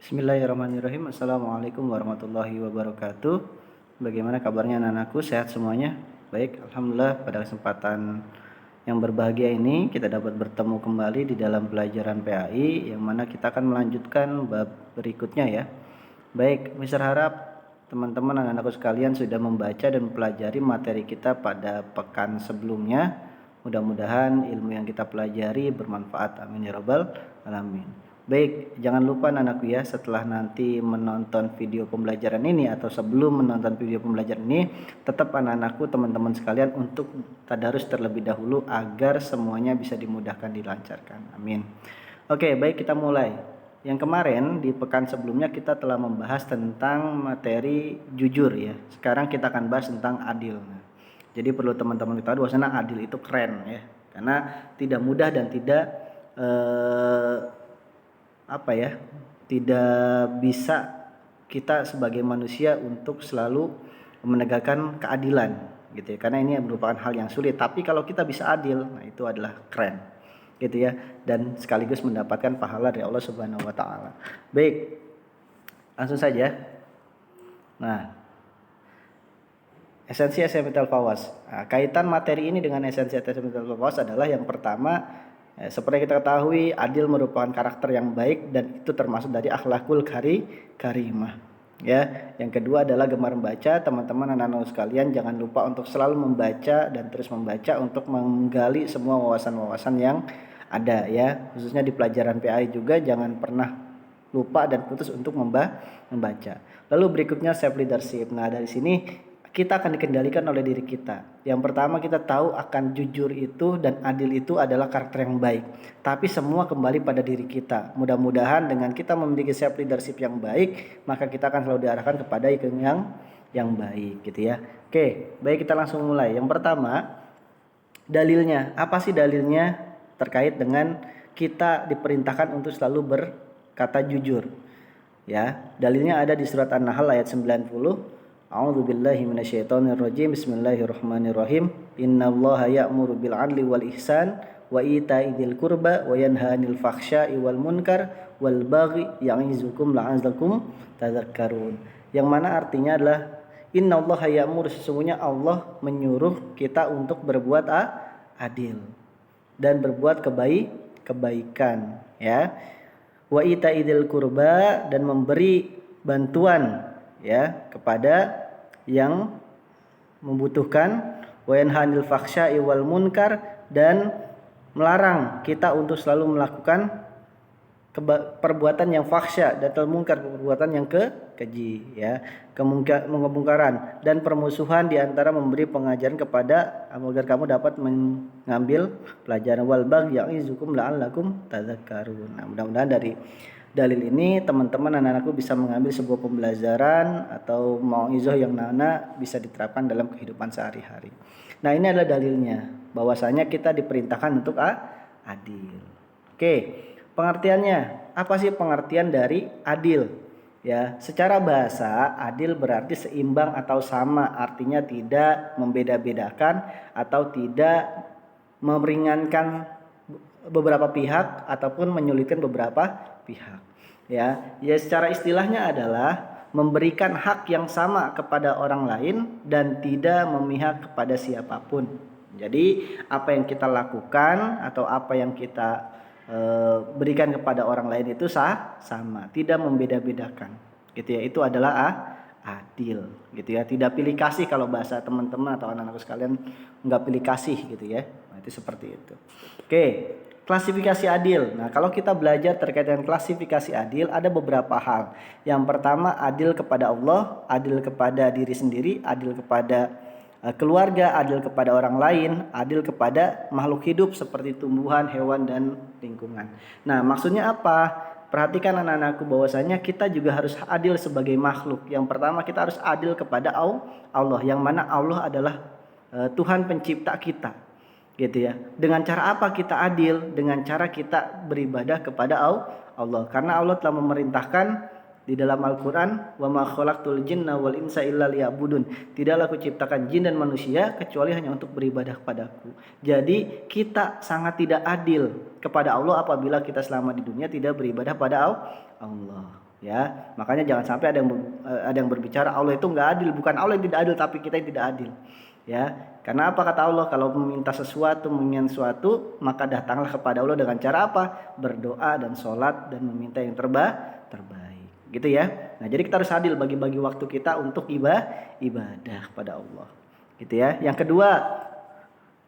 Bismillahirrahmanirrahim. Assalamualaikum warahmatullahi wabarakatuh. Bagaimana kabarnya anak-anakku? Sehat semuanya? Baik, alhamdulillah pada kesempatan yang berbahagia ini kita dapat bertemu kembali di dalam pelajaran PAI yang mana kita akan melanjutkan bab berikutnya ya. Baik, Mister harap teman-teman anak-anakku sekalian sudah membaca dan mempelajari materi kita pada pekan sebelumnya. Mudah-mudahan ilmu yang kita pelajari bermanfaat. Amin ya rabbal alamin. Baik, jangan lupa anakku ya, setelah nanti menonton video pembelajaran ini atau sebelum menonton video pembelajaran ini, tetap anak-anakku teman-teman sekalian untuk tadarus terlebih dahulu agar semuanya bisa dimudahkan dilancarkan. Amin. Oke, baik kita mulai. Yang kemarin di pekan sebelumnya kita telah membahas tentang materi jujur ya. Sekarang kita akan bahas tentang adil. Jadi perlu teman-teman ketahui bahwasanya adil itu keren ya. Karena tidak mudah dan tidak tidak bisa kita sebagai manusia untuk selalu menegakkan keadilan gitu ya, karena ini merupakan hal yang sulit. Tapi kalau kita bisa adil, nah itu adalah keren gitu ya, dan sekaligus mendapatkan pahala dari Allah Subhanahu wa taala. Baik, langsung saja. Nah, esensi Esemital Fawas. Nah, kaitan materi ini dengan esensi Esemital Fawas adalah yang pertama, seperti kita ketahui, adil merupakan karakter yang baik dan itu termasuk dari akhlakul karimah. Ya, yang kedua adalah gemar membaca. Teman-teman anak-anak sekalian jangan lupa untuk selalu membaca dan terus membaca untuk menggali semua wawasan-wawasan yang ada ya. Khususnya di pelajaran PAI juga jangan pernah lupa dan putus untuk membaca. Lalu berikutnya self leadership. Nah, dari sini kita akan dikendalikan oleh diri kita. Yang pertama, kita tahu akan jujur itu dan adil itu adalah karakter yang baik. Tapi semua kembali pada diri kita. Mudah-mudahan dengan kita memiliki self leadership yang baik, maka kita akan selalu diarahkan kepada yang baik gitu ya. Oke, baik kita langsung mulai. Yang pertama, dalilnya. Apa sih dalilnya terkait dengan kita diperintahkan untuk selalu berkata jujur? Ya, dalilnya ada di surat An-Nahl ayat 90. A'udzubillahi minasyaitonirrajim. Bismillahirrahmanirrahim. Innallaha ya'muru bil 'adli wal ihsan wa ita'i dzil qurba wa yanha 'anil fahsya'i wal munkar wal baghi ya'izukum la'allakum tadhakkarun. Yang mana artinya adalah innallaha ya'muru, sesungguhnya Allah menyuruh kita untuk berbuat adil dan berbuat kebaikan ya. Wa ita'i dzil qurba, dan memberi bantuan ya kepada yang membutuhkan, wa yanhanil fakhsya'i wal munkar, dan melarang kita untuk selalu melakukan perbuatan yang fakhsya dan munkar, perbuatan yang keji ya, kemungkaran dan permusuhan, di antara memberi pengajaran kepada agar kamu dapat mengambil pelajaran. Wal baghi ya'izukum la'allakum tadhakkarun. Nah, mudah-mudahan dari dalil ini teman-teman anak-anakku bisa mengambil sebuah pembelajaran atau mauizah yang bisa diterapkan dalam kehidupan sehari-hari. Nah, ini adalah dalilnya bahwasanya kita diperintahkan untuk adil. Oke, pengertiannya apa sih pengertian dari adil? Ya, secara bahasa adil berarti seimbang atau sama, artinya tidak membeda-bedakan atau tidak meringankan beberapa pihak ataupun menyulitkan beberapa pihak ya. Secara istilahnya adalah memberikan hak yang sama kepada orang lain dan tidak memihak kepada siapapun. Jadi apa yang kita lakukan atau apa yang kita berikan kepada orang lain itu sama, tidak membeda-bedakan gitu ya. Itu adalah adil gitu ya. Tidak pilih kasih, kalau bahasa teman-teman atau anak-anak sekalian nggak pilih kasih gitu ya. Nah, itu seperti itu. Oke, klasifikasi adil. Nah, kalau kita belajar terkait dengan klasifikasi adil, ada beberapa hal. Yang pertama, adil kepada Allah, adil kepada diri sendiri, adil kepada keluarga, adil kepada orang lain, adil kepada makhluk hidup seperti tumbuhan, hewan, dan lingkungan. Nah, maksudnya apa? Perhatikan anak-anakku bahwasanya kita juga harus adil sebagai makhluk. Yang pertama, kita harus adil kepada Allah, yang mana Allah adalah Tuhan pencipta kita. Gitu ya. Dengan cara apa kita adil? Dengan cara kita beribadah kepada Allah. Karena Allah telah memerintahkan di dalam Al-Qur'an, "Wa ma khalaqtul jinna wal insa illa liya'budun." Tidaklah aku ciptakan jin dan manusia kecuali hanya untuk beribadah kepadaku. Jadi kita sangat tidak adil kepada Allah apabila kita selama di dunia tidak beribadah pada Allah. Ya, makanya jangan sampai ada yang berbicara Allah itu nggak adil. Bukan Allah yang tidak adil, tapi kita yang tidak adil. Ya, karena apa kata Allah? Kalau meminta sesuatu, menginginkan sesuatu, maka datanglah kepada Allah dengan cara apa? Berdoa dan sholat dan meminta yang terbaik. Gitu ya. Nah, jadi kita harus adil bagi-bagi waktu kita untuk ibadah kepada Allah. Gitu ya. Yang kedua,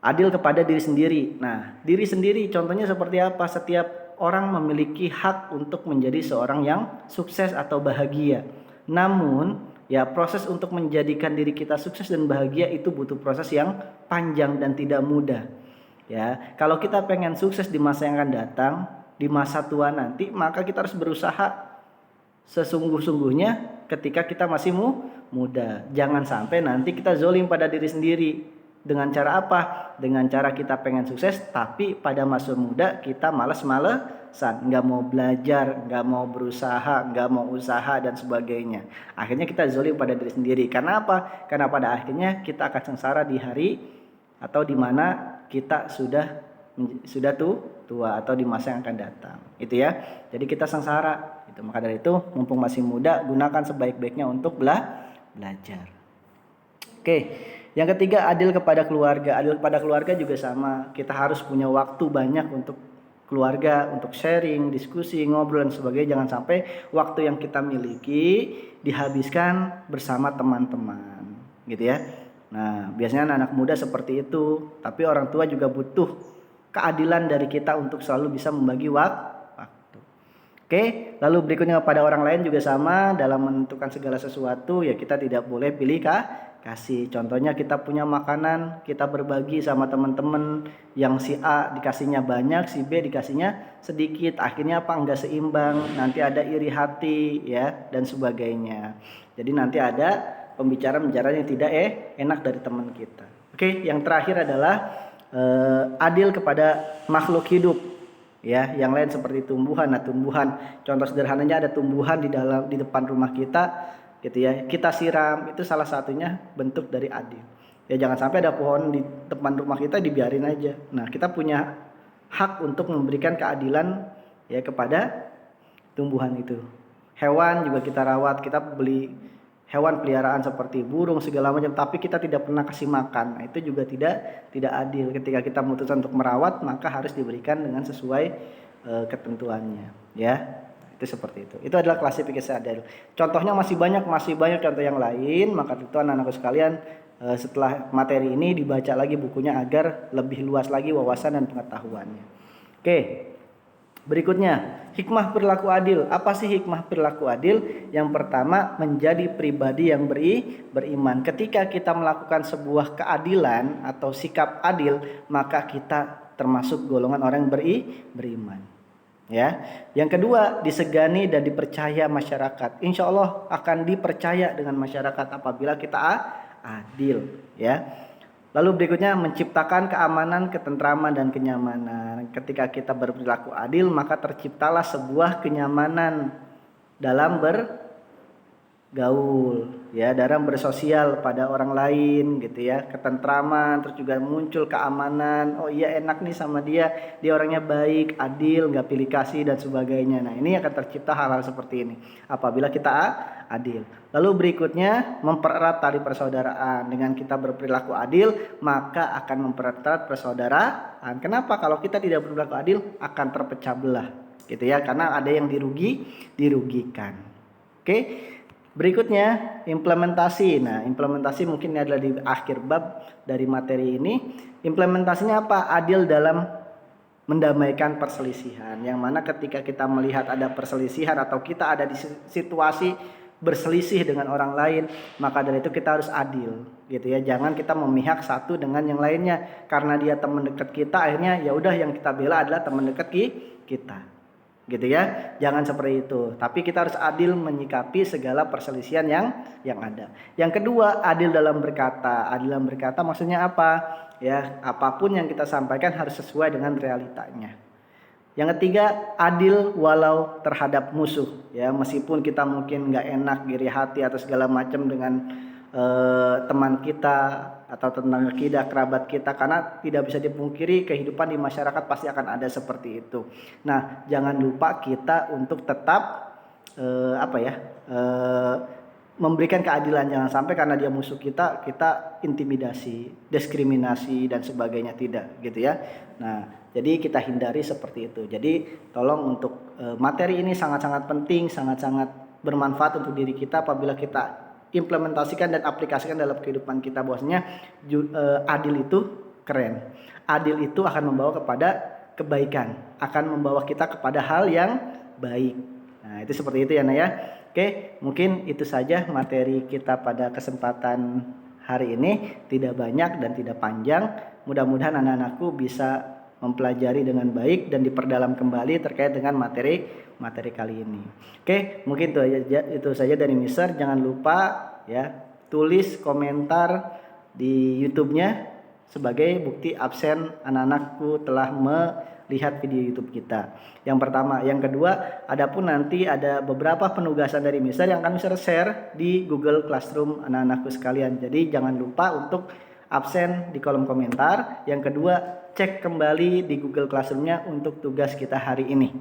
adil kepada diri sendiri. Nah, diri sendiri contohnya seperti apa? Setiap orang memiliki hak untuk menjadi seorang yang sukses atau bahagia. Namun, ya proses untuk menjadikan diri kita sukses dan bahagia itu butuh proses yang panjang dan tidak mudah. Ya, kalau kita pengen sukses di masa yang akan datang, di masa tua nanti, maka kita harus berusaha sesungguh-sungguhnya ketika kita masih muda. Jangan sampai nanti kita zolim pada diri sendiri. Dengan cara apa? Dengan cara kita pengen sukses, tapi pada masa muda kita malas-malesan, nggak mau belajar, nggak mau berusaha, nggak mau usaha dan sebagainya. Akhirnya kita zolim pada diri sendiri. Karena apa? Karena pada akhirnya kita akan sengsara di hari atau di mana kita sudah tua atau di masa yang akan datang. Itu ya. Jadi kita sengsara. Itu maka dari itu mumpung masih muda gunakan sebaik-baiknya untuk belajar. Oke. Yang ketiga, adil kepada keluarga. Adil kepada keluarga juga sama. Kita harus punya waktu banyak untuk keluarga, untuk sharing, diskusi, ngobrol dan sebagainya. Jangan sampai waktu yang kita miliki dihabiskan bersama teman-teman, gitu ya. Nah, biasanya anak muda seperti itu. Tapi orang tua juga butuh keadilan dari kita untuk selalu bisa membagi waktu. Oke, lalu berikutnya kepada orang lain juga sama. Dalam menentukan segala sesuatu ya kita tidak boleh pilih kasih. Contohnya kita punya makanan, kita berbagi sama teman-teman, yang si A dikasihnya banyak, si B dikasihnya sedikit, akhirnya apa? Enggak seimbang, nanti ada iri hati ya dan sebagainya. Jadi nanti ada pembicaraan yang tidak enak dari teman kita. Oke, yang terakhir adalah adil kepada makhluk hidup. Ya, yang lain seperti tumbuhan. Nah, tumbuhan contoh sederhananya ada tumbuhan di depan rumah kita. Gitu ya, kita siram, itu salah satunya bentuk dari adil. Ya jangan sampai ada pohon di depan rumah kita dibiarin aja. Nah, kita punya hak untuk memberikan keadilan ya kepada tumbuhan itu. Hewan juga kita rawat, kita beli hewan peliharaan seperti burung segala macam, tapi kita tidak pernah kasih makan. Nah, itu juga tidak adil. Ketika kita memutuskan untuk merawat, maka harus diberikan dengan sesuai ketentuannya, ya. Itu seperti itu. Itu adalah klasifikasi adil. Contohnya masih banyak contoh yang lain. Maka itu anak-anakku sekalian, setelah materi ini dibaca lagi bukunya agar lebih luas lagi wawasan dan pengetahuannya. Oke. Berikutnya, hikmah perilaku adil. Apa sih hikmah perilaku adil? Yang pertama, menjadi pribadi yang beriman. Ketika kita melakukan sebuah keadilan atau sikap adil, maka kita termasuk golongan orang yang beriman. Ya, yang kedua, disegani dan dipercaya masyarakat. Insya Allah akan dipercaya dengan masyarakat apabila kita adil. Ya. Lalu berikutnya, menciptakan keamanan, ketentraman dan kenyamanan. Ketika kita berperilaku adil, maka terciptalah sebuah kenyamanan dalam bergaul, ya, dalam bersosial pada orang lain, gitu ya, ketentraman, terus juga muncul keamanan. Oh iya, enak nih sama dia orangnya baik, adil, nggak pilih kasih dan sebagainya. Nah, ini akan tercipta hal-hal seperti ini apabila kita adil. Lalu berikutnya, mempererat tali persaudaraan. Dengan kita berperilaku adil, maka akan mempererat persaudaraan. Kenapa? Kalau kita tidak berperilaku adil, akan terpecah belah, gitu ya, karena ada yang dirugikan. Oke. Berikutnya, implementasi. Nah, implementasi mungkin ini adalah di akhir bab dari materi ini. Implementasinya apa? Adil dalam mendamaikan perselisihan. Yang mana ketika kita melihat ada perselisihan atau kita ada di situasi berselisih dengan orang lain, maka dari itu kita harus adil, gitu ya. Jangan kita memihak satu dengan yang lainnya. Karena dia teman dekat kita, akhirnya ya udah yang kita bela adalah teman dekat kita. Gitu ya, jangan seperti itu. Tapi kita harus adil menyikapi segala perselisihan yang ada. Yang kedua, adil dalam berkata. Adil dalam berkata maksudnya apa? Ya, apapun yang kita sampaikan harus sesuai dengan realitanya. Yang ketiga, adil walau terhadap musuh. Ya, meskipun kita mungkin nggak enak, iri hati atau segala macam dengan teman kita atau tetangga kita, kerabat kita, karena tidak bisa dipungkiri kehidupan di masyarakat pasti akan ada seperti itu. Nah, jangan lupa kita untuk tetap apa ya, memberikan keadilan. Jangan sampai karena dia musuh kita intimidasi, diskriminasi dan sebagainya, tidak gitu ya. Nah, jadi kita hindari seperti itu. Jadi tolong untuk materi ini sangat-sangat penting, sangat-sangat bermanfaat untuk diri kita apabila kita implementasikan dan aplikasikan dalam kehidupan kita, bahwasanya adil itu keren. Adil itu akan membawa kepada kebaikan, akan membawa kita kepada hal yang baik. Nah, itu seperti itu ya, Nah ya. Oke, mungkin itu saja materi kita pada kesempatan hari ini. Tidak banyak dan tidak panjang. Mudah-mudahan anak-anakku bisa mempelajari dengan baik dan diperdalam kembali terkait dengan materi kali ini. Oke, mungkin itu saja dari Mister. Jangan lupa ya, tulis komentar di YouTube-nya sebagai bukti absen anak-anakku telah melihat video YouTube kita. Yang pertama, yang kedua, adapun nanti ada beberapa penugasan dari Mister yang akan Mister share di Google Classroom anak-anakku sekalian. Jadi jangan lupa untuk absen di kolom komentar. Yang kedua, cek kembali di Google Classroom-nya untuk tugas kita hari ini.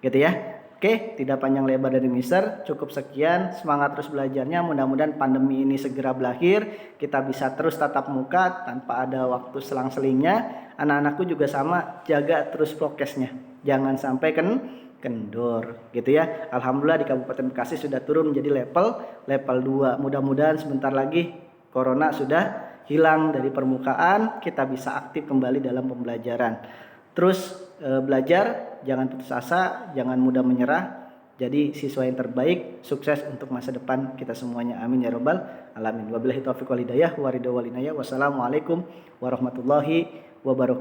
Gitu ya. Oke, tidak panjang lebar dari Mister, cukup sekian. Semangat terus belajarnya, mudah-mudahan pandemi ini segera berakhir. Kita bisa terus tatap muka tanpa ada waktu selang-selingnya. Anak-anakku juga sama, jaga terus prokesnya. Jangan sampai kendor gitu ya. Alhamdulillah di Kabupaten Bekasi sudah turun menjadi level 2. Mudah-mudahan sebentar lagi corona sudah hilang dari permukaan, kita bisa aktif kembali dalam pembelajaran. Terus belajar, jangan putus asa, jangan mudah menyerah. Jadi siswa yang terbaik, sukses untuk masa depan kita semuanya. Amin ya robbal alamin. Wabillahi taufiq wal hidayah, wassalamualaikum warahmatullahi wabarakatuh.